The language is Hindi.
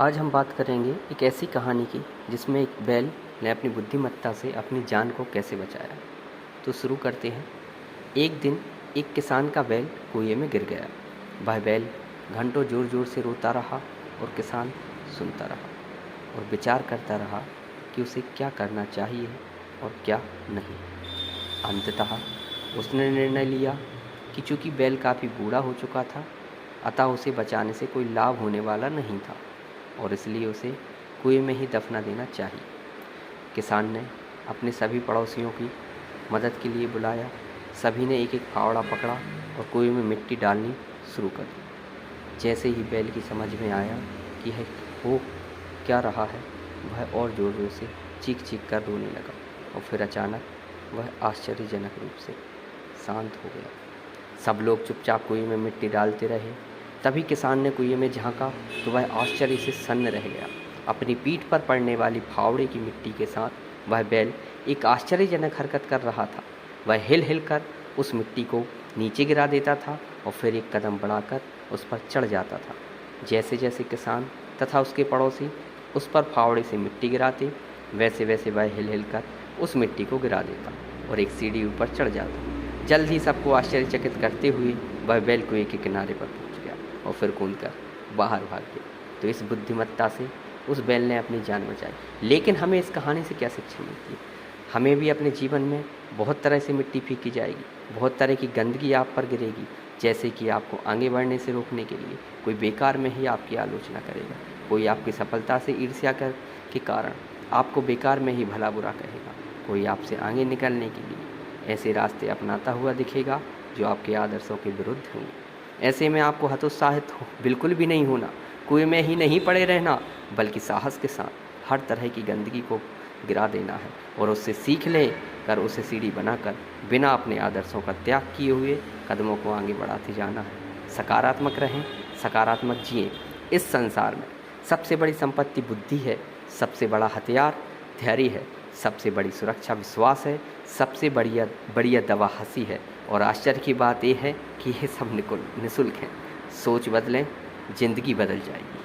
आज हम बात करेंगे एक ऐसी कहानी की जिसमें एक बैल ने अपनी बुद्धिमत्ता से अपनी जान को कैसे बचाया। तो शुरू करते हैं। एक दिन एक किसान का बैल कुएं में गिर गया। वह बैल घंटों ज़ोर ज़ोर से रोता रहा और किसान सुनता रहा और विचार करता रहा कि उसे क्या करना चाहिए और क्या नहीं। अंततः उसने निर्णय लिया कि चूँकि बैल काफ़ी बूढ़ा हो चुका था, अतः उसे बचाने से कोई लाभ होने वाला नहीं था और इसलिए उसे कुएं में ही दफना देना चाहिए। किसान ने अपने सभी पड़ोसियों की मदद के लिए बुलाया। सभी ने एक एक फावड़ा पकड़ा और कुएं में मिट्टी डालनी शुरू कर दी। जैसे ही बैल की समझ में आया कि यह हो क्या रहा है, वह और ज़ोर ज़ोर से चीख चीख कर रोने लगा और फिर अचानक वह आश्चर्यजनक रूप से शांत हो गया। सब लोग चुपचाप कुएं में मिट्टी डालते रहे। तभी किसान ने कुएं में झांका तो वह आश्चर्य से सन्न रह गया। अपनी पीठ पर पड़ने वाली फावड़े की मिट्टी के साथ वह बैल एक आश्चर्यजनक हरकत कर रहा था। वह हिल हिल कर उस मिट्टी को नीचे गिरा देता था और फिर एक कदम बढ़ाकर उस पर चढ़ जाता था। जैसे जैसे किसान तथा उसके पड़ोसी उस पर फावड़े से मिट्टी गिराते, वैसे वैसे वह हिल हिल कर उस मिट्टी को गिरा देता और एक सीढ़ी ऊपर चढ़ जाता। जल्द ही सबको आश्चर्यचकित करते हुए वह बैल कुएं के किनारे पर पहुंच गया और फिर कूदकर बाहर भाग गया। तो इस बुद्धिमत्ता से उस बैल ने अपनी जान बचाई। लेकिन हमें इस कहानी से क्या शिक्षा मिलती है? हमें भी अपने जीवन में बहुत तरह से मिट्टी फेंकी जाएगी, बहुत तरह की गंदगी आप पर गिरेगी, जैसे कि आपको आगे बढ़ने से रोकने के लिए कोई बेकार में ही आपकी आलोचना करेगा, कोई आपकी सफलता से ईर्ष्या के कारण आपको बेकार में ही भला बुरा कहेगा, कोई आपसे आगे निकलने के लिए ऐसे रास्ते अपनाता हुआ दिखेगा जो आपके आदर्शों के विरुद्ध होंगे। ऐसे में आपको हतोत्साहित बिल्कुल भी नहीं होना, कुएं में ही नहीं पड़े रहना, बल्कि साहस के साथ हर तरह की गंदगी को गिरा देना है और उससे सीख ले कर उसे सीढ़ी बनाकर बिना अपने आदर्शों का त्याग किए हुए कदमों को आगे बढ़ाते जाना है। सकारात्मक रहें, सकारात्मक जिएं। इस संसार में सबसे बड़ी संपत्ति बुद्धि है, सबसे बड़ा हथियार धैर्य है, सबसे बड़ी सुरक्षा विश्वास है, सबसे बढ़िया दवा हंसी है और आश्चर्य की बात यह है कि ये सब निःशुल्क हैं। सोच बदलें, जिंदगी बदल जाएगी।